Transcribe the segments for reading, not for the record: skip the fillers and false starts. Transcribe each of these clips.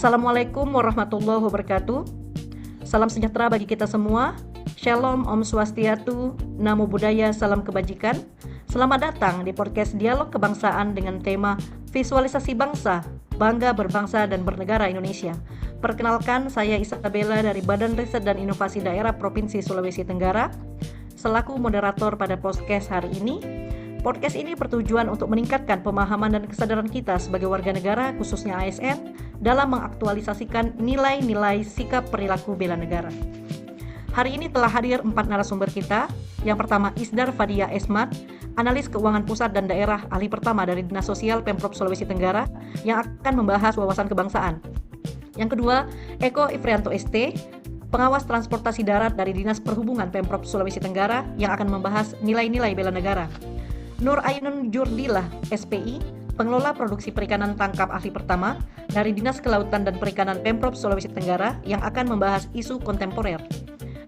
Assalamualaikum warahmatullahi wabarakatuh. Salam sejahtera bagi kita semua. Shalom, Om Swastiastu, Namo Buddhaya, salam kebajikan. Selamat datang di podcast Dialog Kebangsaan dengan tema Visualisasi Bangsa, Bangga Berbangsa dan Bernegara Indonesia. Perkenalkan, saya Isabella dari Badan Riset dan Inovasi Daerah Provinsi Sulawesi Tenggara, selaku moderator pada podcast hari ini. Podcast ini bertujuan untuk meningkatkan pemahaman dan kesadaran kita sebagai warga negara, khususnya ASN, dalam mengaktualisasikan nilai-nilai sikap perilaku bela negara. Hari ini telah hadir 4 narasumber kita. Yang pertama, Isdar Fadia Esmat, analis keuangan pusat dan daerah, ahli pertama dari Dinas Sosial Pemprov Sulawesi Tenggara, yang akan membahas wawasan kebangsaan. Yang kedua, Eko Ifrianto ST, pengawas transportasi darat dari Dinas Perhubungan Pemprov Sulawesi Tenggara, yang akan membahas nilai-nilai bela negara. Nur Ainun Jurdilah, SPI, pengelola produksi perikanan tangkap ahli pertama dari Dinas Kelautan dan Perikanan Pemprov Sulawesi Tenggara, yang akan membahas isu kontemporer.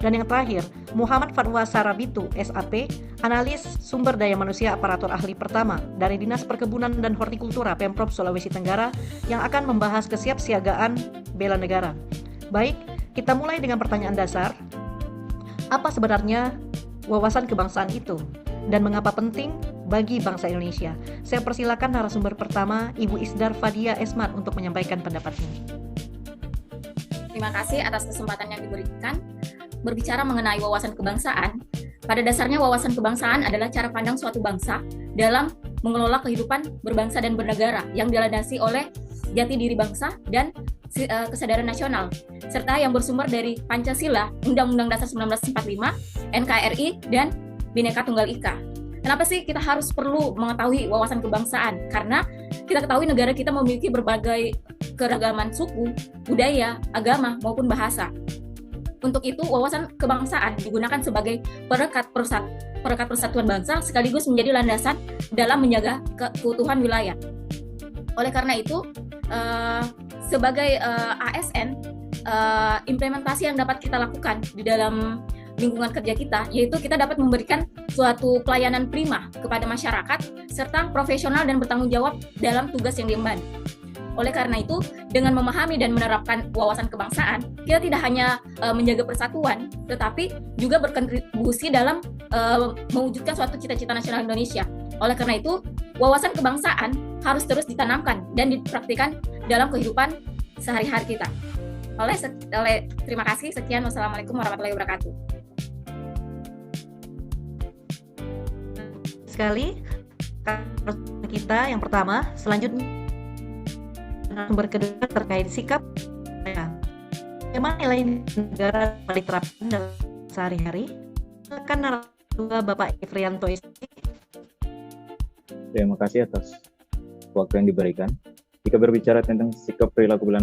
Dan yang terakhir, Muhammad Fatwa Sarabitu, SAP, analis sumber daya manusia aparatur ahli pertama dari Dinas Perkebunan dan Hortikultura Pemprov Sulawesi Tenggara, yang akan membahas kesiapsiagaan bela negara. Baik, kita mulai dengan pertanyaan dasar. Apa sebenarnya wawasan kebangsaan itu? Dan mengapa penting bagi bangsa Indonesia? Saya persilakan narasumber pertama, Ibu Isdar Fadia Esmat, untuk menyampaikan pendapatnya. Terima kasih atas kesempatan yang diberikan. Berbicara mengenai wawasan kebangsaan, pada dasarnya wawasan kebangsaan adalah cara pandang suatu bangsa dalam mengelola kehidupan berbangsa dan bernegara yang dilandasi oleh jati diri bangsa dan kesadaran nasional, serta yang bersumber dari Pancasila, Undang-Undang Dasar 1945, NKRI, dan Bhinneka Tunggal Ika. Kenapa sih kita harus perlu mengetahui wawasan kebangsaan? Karena kita ketahui negara kita memiliki berbagai keragaman suku, budaya, agama, maupun bahasa. Untuk itu, wawasan kebangsaan digunakan sebagai perekat persatuan bangsa sekaligus menjadi landasan dalam menjaga keutuhan wilayah. Oleh karena itu, sebagai ASN, implementasi yang dapat kita lakukan di dalam lingkungan kerja kita, yaitu kita dapat memberikan suatu pelayanan prima kepada masyarakat serta profesional dan bertanggung jawab dalam tugas yang diemban. Oleh karena itu, dengan memahami dan menerapkan wawasan kebangsaan, kita tidak hanya menjaga persatuan, tetapi juga berkontribusi dalam mewujudkan suatu cita-cita nasional Indonesia. Oleh karena itu, wawasan kebangsaan harus terus ditanamkan dan dipraktikkan dalam kehidupan sehari-hari kita. Terima kasih. Sekian. Wassalamualaikum warahmatullahi wabarakatuh. Sekali kita yang pertama, selanjutnya sumber kedua terkait sikap bagaimana nilai negara diterapkan dalam sehari-hari. Silakan narasumber Bapak Ifrianto ST. Terima kasih atas waktu yang diberikan. Jika berbicara tentang sikap perilaku bela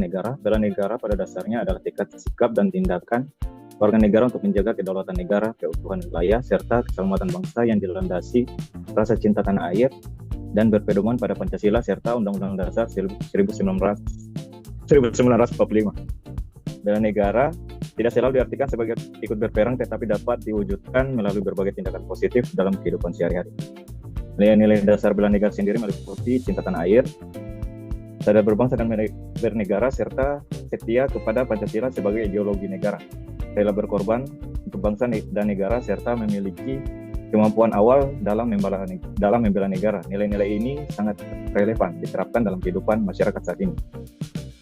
negara pada dasarnya adalah tekad, sikap, dan tindakan warga negara untuk menjaga kedaulatan negara, keutuhan wilayah, serta keselamatan bangsa yang dilandasi rasa cinta tanah air dan berpedoman pada Pancasila serta Undang-Undang Dasar 1945. Bela negara tidak selalu diartikan sebagai ikut berperang, tetapi dapat diwujudkan melalui berbagai tindakan positif dalam kehidupan sehari-hari. Nilai-nilai dasar bela negara sendiri meliputi cinta tanah air, sadar berbangsa dan bernegara, serta setia kepada Pancasila sebagai ideologi negara, rela berkorban untuk bangsa dan negara, serta memiliki kemampuan awal dalam membela negara. Nilai-nilai ini sangat relevan diterapkan dalam kehidupan masyarakat saat ini.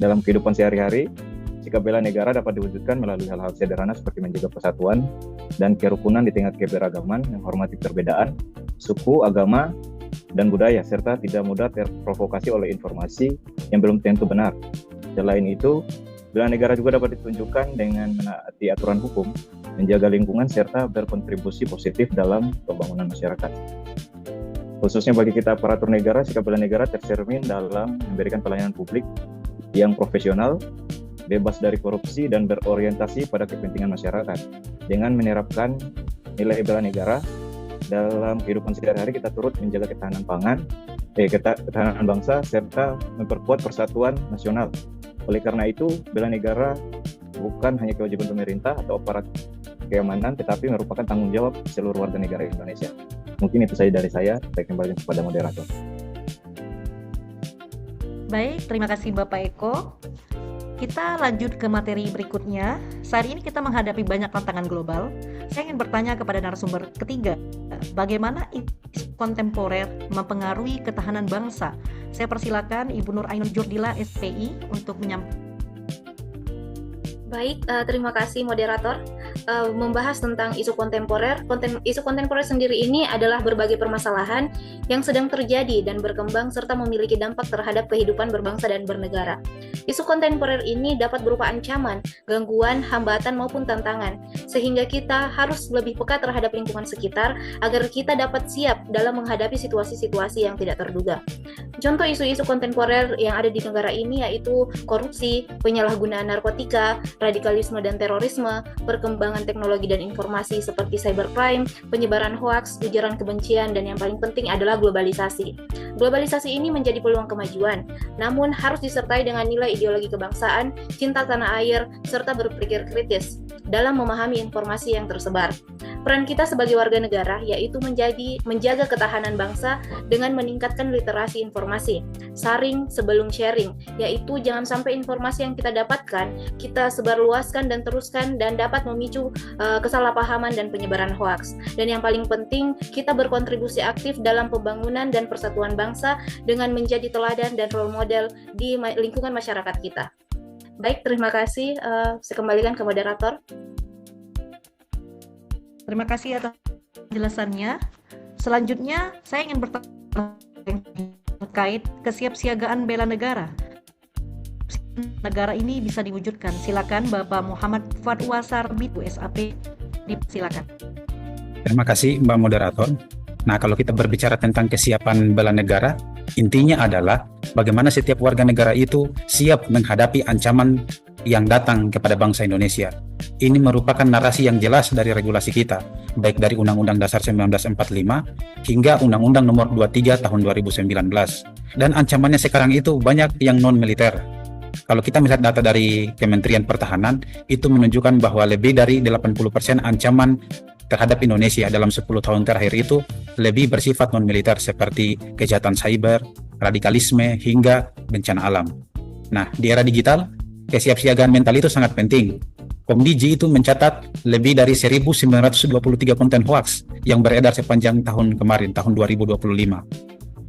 Dalam kehidupan sehari-hari, sikap bela negara dapat diwujudkan melalui hal-hal sederhana seperti menjaga persatuan dan kerukunan di tengah keberagaman, menghormati perbedaan suku, agama, dan budaya, serta tidak mudah terprovokasi oleh informasi yang belum tentu benar. Selain itu, bela negara juga dapat ditunjukkan dengan menaati aturan hukum, menjaga lingkungan, serta berkontribusi positif dalam pembangunan masyarakat. Khususnya bagi kita aparatur negara, sikap bela negara tercermin dalam memberikan pelayanan publik yang profesional, bebas dari korupsi, dan berorientasi pada kepentingan masyarakat. Dengan menerapkan nilai bela negara dalam kehidupan sehari-hari, kita turut menjaga ketahanan ketahanan bangsa, serta memperkuat persatuan nasional. Oleh karena itu, bela negara bukan hanya kewajiban pemerintah atau aparat keamanan, tetapi merupakan tanggung jawab seluruh warga negara Indonesia. Mungkin itu saja dari saya. Saya kembali kepada moderator. Baik, terima kasih Bapak Eko. Kita lanjut ke materi berikutnya. Saat ini kita menghadapi banyak tantangan global. Saya ingin bertanya kepada narasumber ketiga, bagaimana isu kontemporer mempengaruhi ketahanan bangsa? Saya persilakan Ibu Nur Ainun Jurdila, SPI, untuk menyampaikan. Baik, terima kasih moderator. Membahas tentang isu kontemporer. Isu kontemporer sendiri ini adalah berbagai permasalahan yang sedang terjadi dan berkembang serta memiliki dampak terhadap kehidupan berbangsa dan bernegara. Isu kontemporer ini dapat berupa ancaman, gangguan, hambatan maupun tantangan, sehingga kita harus lebih peka terhadap lingkungan sekitar agar kita dapat siap dalam menghadapi situasi-situasi yang tidak terduga. Contoh isu-isu kontemporer yang ada di negara ini yaitu korupsi, penyalahgunaan narkotika, radikalisme dan terorisme, perkembangan teknologi dan informasi seperti cybercrime, penyebaran hoaks, ujaran kebencian, dan yang paling penting adalah globalisasi. Globalisasi ini menjadi peluang kemajuan, namun harus disertai dengan nilai ideologi kebangsaan, cinta tanah air, serta berpikir kritis dalam memahami informasi yang tersebar. Peran kita sebagai warga negara yaitu menjaga ketahanan bangsa dengan meningkatkan literasi informasi, saring sebelum sharing, yaitu jangan sampai informasi yang kita dapatkan kita sebarluaskan dan teruskan dan dapat memicu kesalahpahaman dan penyebaran hoaks. Dan yang paling penting, kita berkontribusi aktif dalam pembangunan dan persatuan bangsa dengan menjadi teladan dan role model di lingkungan masyarakat kita. Baik, terima kasih. Saya kembalikan ke moderator. Terima kasih atas penjelasannya. Selanjutnya, saya ingin bertanya terkait kesiapsiagaan bela negara. Negara ini bisa diwujudkan. Silakan Bapak Muhammad Fatwa Sarbitu, SAP, silakan. Terima kasih Mbak Moderator. Nah, kalau kita berbicara tentang kesiapan bela negara, intinya adalah bagaimana setiap warga negara itu siap menghadapi ancaman yang datang kepada bangsa Indonesia. Ini merupakan narasi yang jelas dari regulasi kita, baik dari Undang-Undang Dasar 1945 hingga Undang-Undang Nomor 23 Tahun 2019. Dan ancamannya sekarang itu banyak yang non-militer. Kalau kita melihat data dari Kementerian Pertahanan, itu menunjukkan bahwa lebih dari 80% ancaman terhadap Indonesia dalam 10 tahun terakhir itu lebih bersifat non-militer seperti kejahatan cyber, radikalisme, hingga bencana alam. Nah, di era digital, kesiapsiagaan mental itu sangat penting. Komdiji itu mencatat lebih dari 1.923 konten hoax yang beredar sepanjang tahun kemarin, tahun 2025.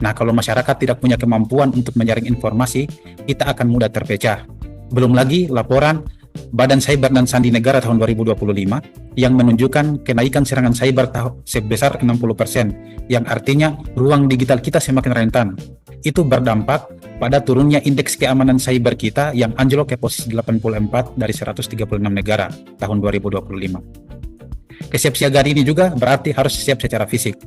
Nah, kalau masyarakat tidak punya kemampuan untuk menyaring informasi, kita akan mudah terpecah. Belum lagi laporan Badan Cyber dan Sandi Negara tahun 2025 yang menunjukkan kenaikan serangan cyber sebesar 60%, yang artinya ruang digital kita semakin rentan. Itu berdampak pada turunnya indeks keamanan cyber kita yang anjlok ke posisi 84 dari 136 negara tahun 2025. Kesiapsiagaan ini juga berarti harus siap secara fisik.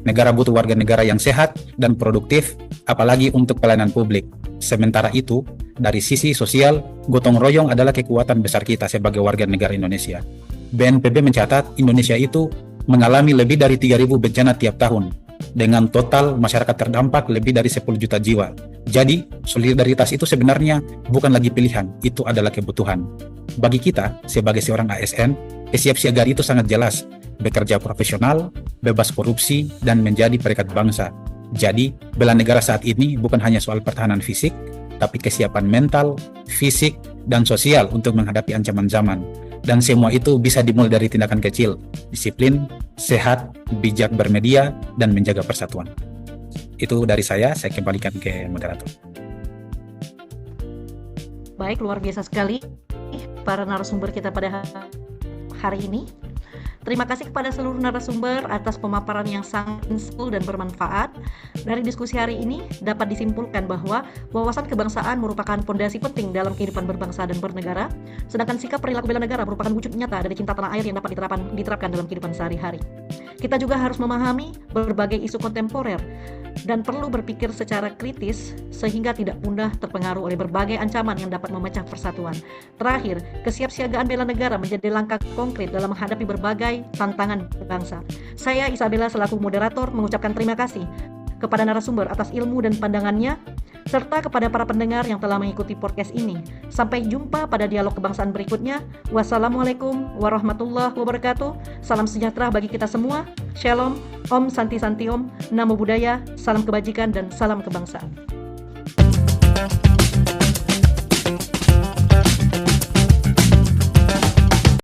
Negara butuh warga negara yang sehat dan produktif, apalagi untuk pelayanan publik. Sementara itu, dari sisi sosial, gotong royong adalah kekuatan besar kita sebagai warga negara Indonesia. BNPB mencatat Indonesia itu mengalami lebih dari 3.000 bencana tiap tahun, dengan total masyarakat terdampak lebih dari 10 juta jiwa. Jadi, solidaritas itu sebenarnya bukan lagi pilihan, itu adalah kebutuhan. Bagi kita, sebagai seorang ASN, kesiapsiagaan itu sangat jelas, bekerja profesional, bebas korupsi, dan menjadi perekat bangsa. Jadi, bela negara saat ini bukan hanya soal pertahanan fisik, tapi kesiapan mental, fisik, dan sosial untuk menghadapi ancaman zaman. Dan semua itu bisa dimulai dari tindakan kecil, disiplin, sehat, bijak bermedia, dan menjaga persatuan. Itu dari saya kembalikan ke moderator. Baik, luar biasa sekali para narasumber kita pada hari ini. Terima kasih kepada seluruh narasumber atas pemaparan yang sangat insightful dan bermanfaat. Dari diskusi hari ini dapat disimpulkan bahwa wawasan kebangsaan merupakan fondasi penting dalam kehidupan berbangsa dan bernegara, sedangkan sikap perilaku bela negara merupakan wujud nyata dari cinta tanah air yang dapat diterapkan dalam kehidupan sehari-hari. Kita juga harus memahami berbagai isu kontemporer dan perlu berpikir secara kritis sehingga tidak mudah terpengaruh oleh berbagai ancaman yang dapat memecah persatuan. Terakhir, kesiapsiagaan bela negara menjadi langkah konkret dalam menghadapi berbagai tantangan bangsa. Saya Isabella selaku moderator mengucapkan terima kasih kepada narasumber atas ilmu dan pandangannya, serta kepada para pendengar yang telah mengikuti podcast ini. Sampai jumpa pada dialog kebangsaan berikutnya. Wassalamualaikum warahmatullahi wabarakatuh. Salam sejahtera bagi kita semua. Shalom, Om Santi Santi Om, Namo Buddhaya, salam kebajikan dan salam kebangsaan.